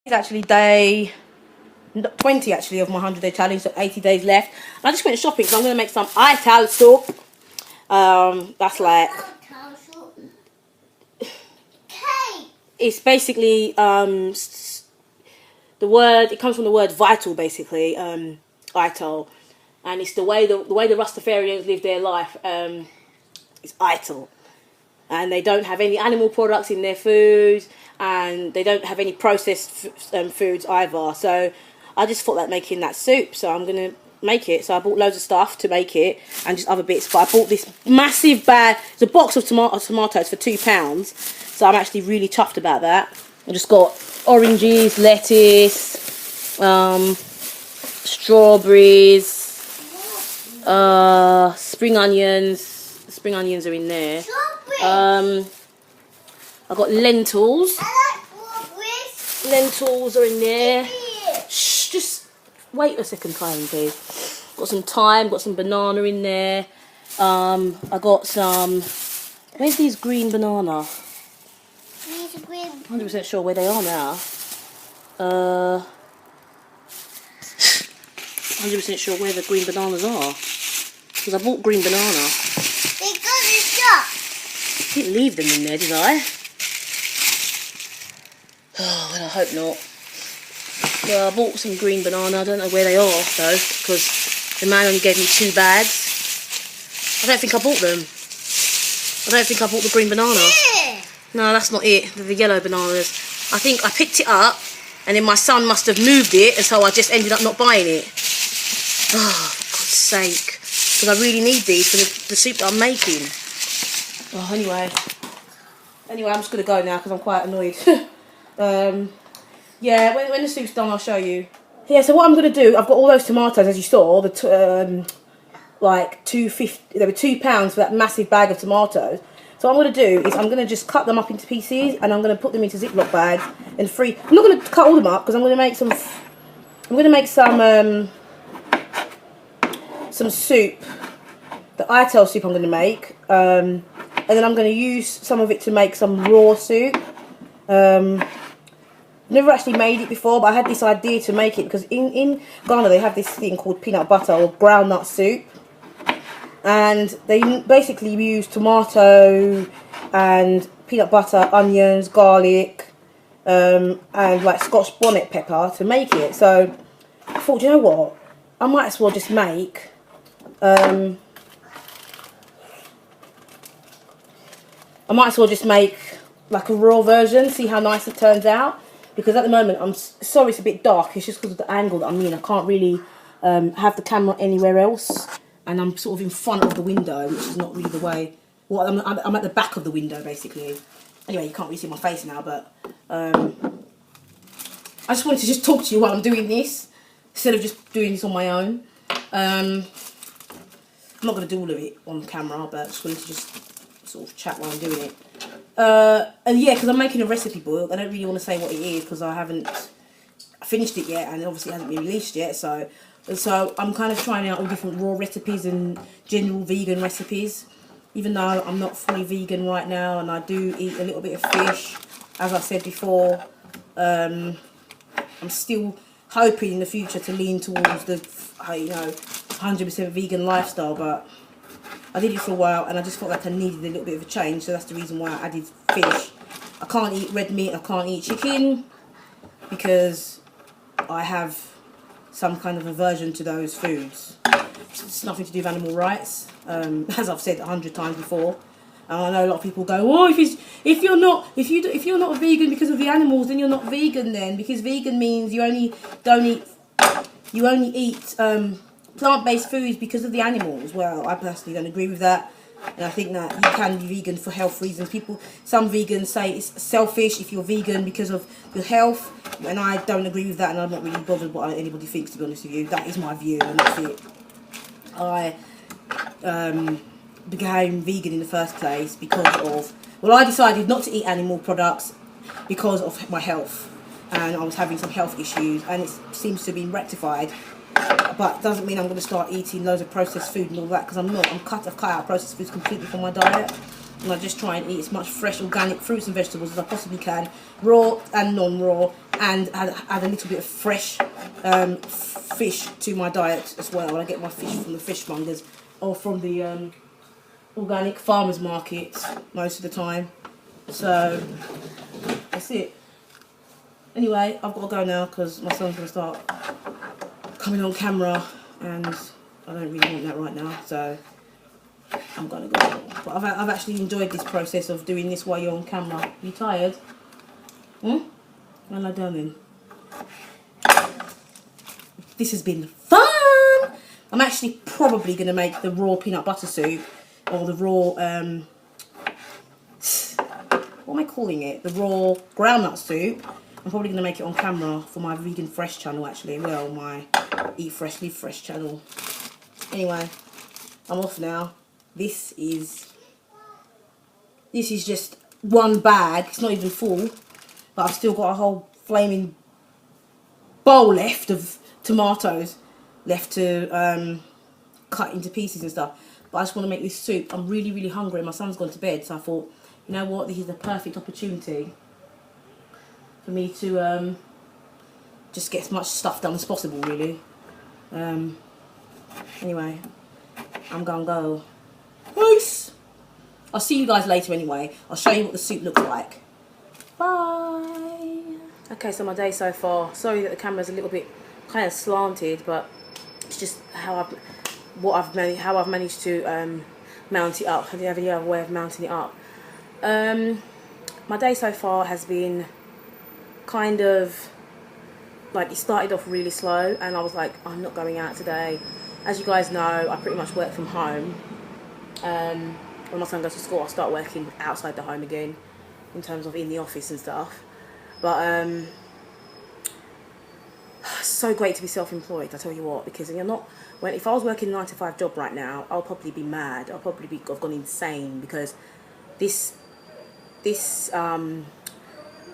It's actually day 20 actually of my 100-day challenge, so 80 days left. And I just went shopping, so I'm going to make some ital soup. That's like... It's basically, the word, it comes from the word vital, basically, ital. And it's the way the Rastafarians live their life, it's ital. And they don't have any animal products in their food, and they don't have any processed foods either. So I just thought that making that soup, so I'm going to make it. So I bought loads of stuff to make it and just other bits, but I bought this massive bag. It's a box of tomatoes for £2, so I'm actually really chuffed about that. I just got oranges, lettuce, strawberries, spring onions. The spring onions are in there. I got lentils. Lentils are in there. Shh, just wait a second, Kylie, please. Got some thyme, got some banana in there. I got some... Where's these green banana? 100% sure where they are now. 100% sure where the green bananas are. Because I bought green banana. They got the shop. Didn't leave them in there, did I? Oh, well, I hope not. Well, I bought some green banana. I don't know where they are, though, because the man only gave me 2 bags. I don't think I bought them. I don't think I bought the green banana. Yeah. No, that's not it. They're the yellow bananas. I think I picked it up, and then my son must have moved it, and so I just ended up not buying it. Oh, for God's sake. Because I really need these for the soup that I'm making. Oh, anyway, I'm just going to go now because I'm quite annoyed. Yeah, when the soup's done, I'll show you. Yeah, so what I'm going to do, I've got all those tomatoes, as you saw, like £2.50. They were £2 for that massive bag of tomatoes. So what I'm going to do is I'm going to just cut them up into pieces, and I'm going to put them into Ziploc bags and freeze. I'm not going to cut all them up because I'm going to make some. Some soup, the ital soup I'm going to make, and then I'm going to use some of it to make some raw soup. Never actually made it before, but I had this idea to make it because in Ghana they have this thing called peanut butter or groundnut soup, and they basically use tomato and peanut butter, onions, garlic, and like Scotch bonnet pepper to make it. So I thought, you know what, I might as well just make like a raw version, see how nice it turns out. Because at the moment, I'm sorry it's a bit dark, it's just because of the angle that I'm in. I can't really have the camera anywhere else, and I'm sort of in front of the window, which is not really the way. Well, I'm at the back of the window, basically. Anyway, you can't really see my face now, but I just wanted to just talk to you while I'm doing this, instead of just doing this on my own. I'm not going to do all of it on camera, but I just wanted to just sort of chat while I'm doing it. And yeah, because I'm making a recipe book, I don't really want to say what it is because I haven't finished it yet, and it obviously hasn't been released yet. So I'm kind of trying out all different raw recipes and general vegan recipes. Even though I'm not fully vegan right now, and I do eat a little bit of fish, as I said before, I'm still hoping in the future to lean towards the 100% vegan lifestyle, but I did it for a while and I just felt like I needed a little bit of a change, so that's the reason why I added fish. I can't eat red meat, I can't eat chicken because I have some kind of aversion to those foods. It's nothing to do with animal rights, as I've said 100 times before. And I know a lot of people go, oh, if you're not a vegan because of the animals, then you're not vegan then, because vegan means you only eat plant-based foods because of the animals. Well, I personally don't agree with that, and I think that you can be vegan for health reasons. Some vegans say it's selfish if you're vegan because of your health, and I don't agree with that, and I'm not really bothered what anybody thinks, to be honest with you. That is my view, and that's it. I became vegan in the first place because of, well, I decided not to eat animal products because of my health, and I was having some health issues, and it seems to have been rectified. But it doesn't mean I'm going to start eating loads of processed food and all that, because I'm not. I've cut out processed foods completely from my diet, and I just try and eat as much fresh organic fruits and vegetables as I possibly can, raw and non-raw, and add a little bit of fresh fish to my diet as well. I get my fish from the fishmongers or from the organic farmers markets most of the time. So that's it. Anyway, I've got to go now because my son's going to start coming on camera and I don't really want that right now, so I'm going to go. But I've actually enjoyed this process of doing this while you're on camera. You tired? Well, lie down then. This has been fun! I'm actually probably going to make the raw peanut butter soup or the raw, what am I calling it? The raw groundnut soup. I'm probably going to make it on camera for my Vegan Fresh channel actually. Well, my Eat Fresh, Live Fresh channel. Anyway, I'm off now. This is just one bag. It's not even full. But I've still got a whole flaming bowl left of tomatoes left to cut into pieces and stuff. But I just want to make this soup. I'm really, really hungry. My son's gone to bed. So I thought, you know what? This is the perfect opportunity for me to just get as much stuff done as possible, really. Anyway, I'm gonna go. Peace! I'll see you guys later anyway. I'll show you what the soup looks like. Bye! Okay, so my day so far. Sorry that the camera's a little bit kind of slanted, but it's just how I've managed to mount it up. I didn't have any other way of mounting it up. My day so far has been kind of like, it started off really slow and I was like, I'm not going out today. As you guys know, I pretty much work from home. When my son goes to school, I'll start working outside the home again in terms of in the office and stuff. But so great to be self-employed, I tell you what, because if I was working a 9-to-5 job right now, I'll probably be mad. I've gone insane, because this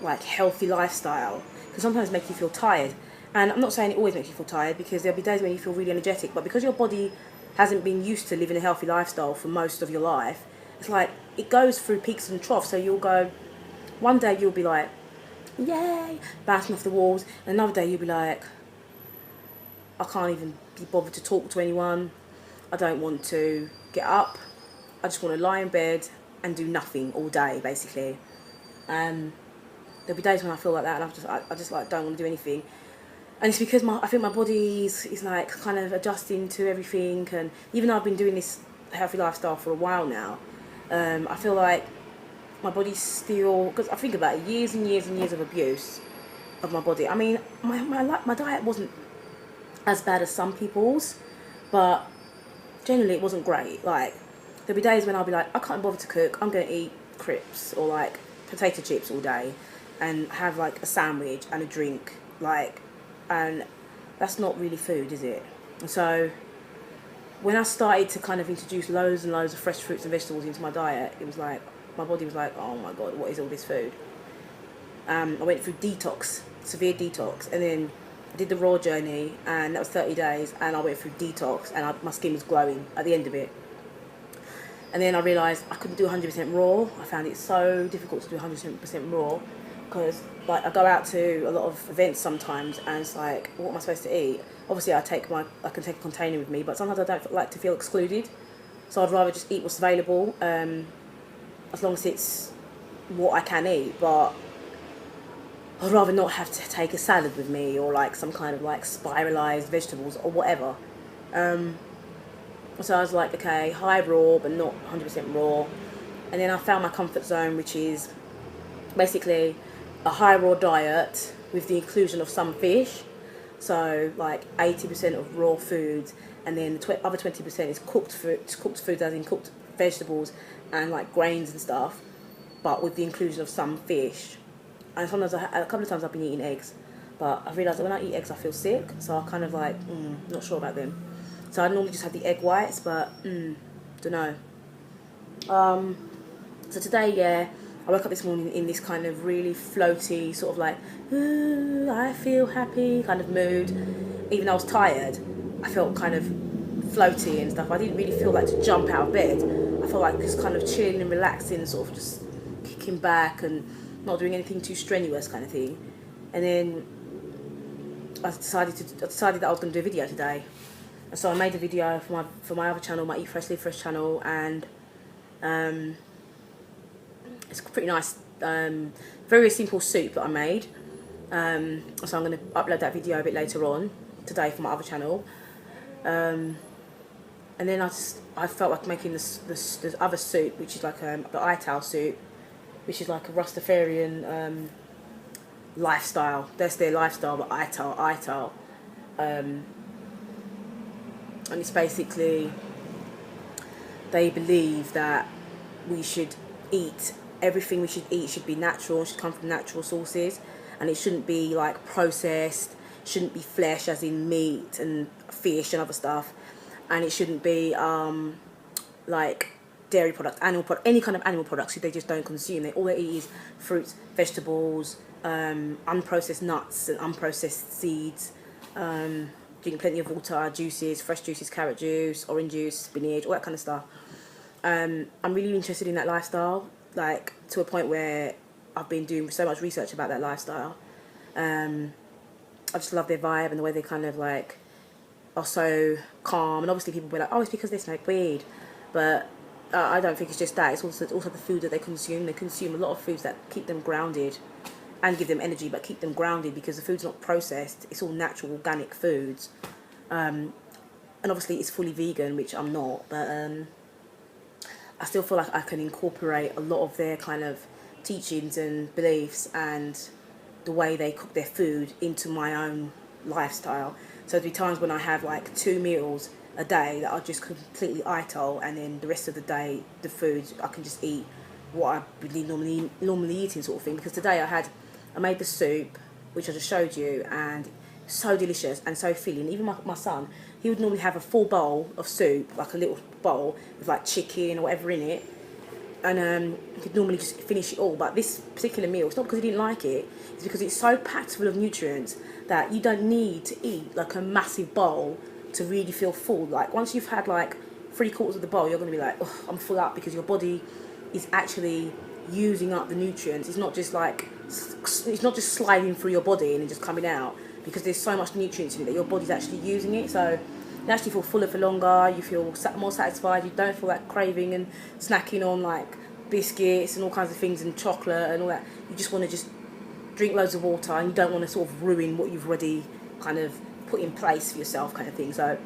like healthy lifestyle can sometimes make you feel tired. And I'm not saying it always makes you feel tired, because there'll be days when you feel really energetic, but because your body hasn't been used to living a healthy lifestyle for most of your life, it's like it goes through peaks and troughs. So you'll go, one day you'll be like, yay, bouncing off the walls, and another day you'll be like, I can't even be bothered to talk to anyone, I don't want to get up, I just want to lie in bed and do nothing all day, basically. There'll be days when I feel like that, and I just like don't want to do anything. And it's because I think my body is like kind of adjusting to everything. And even though I've been doing this healthy lifestyle for a while now, I feel like my body's still, because I think about it, years and years and years of abuse of my body. I mean, my diet wasn't as bad as some people's, but generally it wasn't great. Like, there'll be days when I'll be like, I can't bother to cook, I'm going to eat crisps or like potato chips all day and have like a sandwich and a drink, like, and that's not really food, is it? And so when I started to kind of introduce loads and loads of fresh fruits and vegetables into my diet, it was like, my body was like, oh my god, what is all this food? I went through severe detox, and then I did the raw journey, and that was 30 days, and I went through detox, and my skin was glowing at the end of it. And then I realised I couldn't do 100% raw. I found it so difficult to do 100% raw, because like I go out to a lot of events sometimes, and it's like, what am I supposed to eat? Obviously I can take a container with me, but sometimes I don't like to feel excluded, so I'd rather just eat what's available, as long as it's what I can eat. But I'd rather not have to take a salad with me, or like some kind of like spiralised vegetables or whatever. So I was like, okay, high raw but not 100% raw. And then I found my comfort zone, which is basically a high raw diet with the inclusion of some fish. So like 80% of raw foods, and then the other 20% is cooked foods, as in cooked vegetables and like grains and stuff, but with the inclusion of some fish. And sometimes a couple of times I've been eating eggs, but I've realised that when I eat eggs I feel sick, so I kind of like, not sure about them. So I normally just have the egg whites, but don't know. So today, yeah, I woke up this morning in this kind of really floaty, sort of like, ooh, I feel happy kind of mood. Even though I was tired, I felt kind of floaty and stuff. I didn't really feel like to jump out of bed. I felt like just kind of chilling and relaxing, sort of just kicking back and not doing anything too strenuous kind of thing. and then I decided that I was going to do a video today, and so I made a video for my other channel, my Eat Fresh Live Fresh channel, and it's pretty nice, very simple soup that I made. So I'm going to upload that video a bit later on today for my other channel. And then I felt like making this other soup, which is like the ital soup, which is like a Rastafarian lifestyle. That's their lifestyle, but ital. And it's basically, they believe that we should eat, everything we should eat should be natural, should come from natural sources, and it shouldn't be like processed, shouldn't be flesh as in meat and fish and other stuff, and it shouldn't be like dairy products, any kind of animal products. They just don't consume it. All they eat is fruits, vegetables, unprocessed nuts and unprocessed seeds, drinking plenty of water, juices, fresh juices, carrot juice, orange juice, spinach, all that kind of stuff. I'm really interested in that lifestyle, like to a point where I've been doing so much research about that lifestyle. I just love their vibe and the way they kind of like are so calm. And obviously people will be like, oh, it's because they smoke weed, but I don't think it's just that. It's also the food that they consume. They consume a lot of foods that keep them grounded and give them energy, but keep them grounded because the food's not processed. It's all natural, organic foods. And obviously it's fully vegan, which I'm not, but I still feel like I can incorporate a lot of their kind of teachings and beliefs and the way they cook their food into my own lifestyle. So there'll be times when I have like 2 meals a day that are just completely ital, and then the rest of the day, the food, I can just eat what I really normally eating sort of thing. Because today I made the soup, which I just showed you, and so delicious and so filling. Even my son, he would normally have a full bowl of soup, like a little bowl with like chicken or whatever in it, and he could normally just finish it all. But this particular meal, it's not because he didn't like it, it's because it's so packed full of nutrients that you don't need to eat like a massive bowl to really feel full. Like once you've had like 3/4 of the bowl, you're going to be like, oh, I'm full up, because your body is actually using up the nutrients. It's not just sliding through your body and then just coming out, because there's so much nutrients in it that your body's actually using it. So you actually feel fuller for longer, you feel more satisfied, you don't feel like craving and snacking on like biscuits and all kinds of things and chocolate and all that. You just want to just drink loads of water, and you don't want to sort of ruin what you've already kind of put in place for yourself, kind of thing. So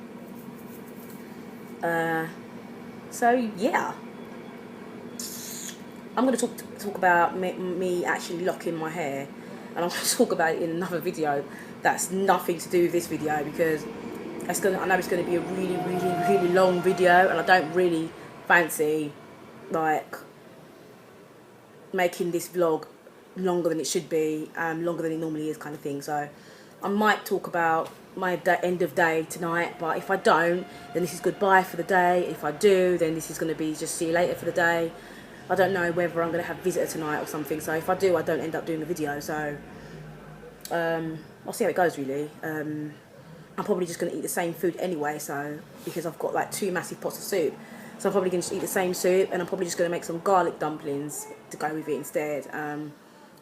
yeah, I'm going to talk about me actually locking my hair, and I'm going to talk about it in another video that's nothing to do with this video, because I know it's going to be a really, really, really long video, and I don't really fancy like making this vlog longer than it should be, longer than it normally is, kind of thing. So I might talk about my end of day tonight, but if I don't, then this is goodbye for the day. If I do, then this is going to be just see you later for the day. I don't know whether I'm going to have a visitor tonight or something, so if I do, I don't end up doing the video. So I'll see how it goes, really. I'm probably just going to eat the same food anyway, so because I've got like 2 massive pots of soup, so I'm probably going to eat the same soup, and I'm probably just going to make some garlic dumplings to go with it instead.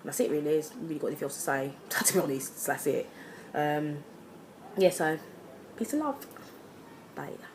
That's it, really. It's really got anything else to say, to be honest. So that's it. Yeah, so peace and love. Bye.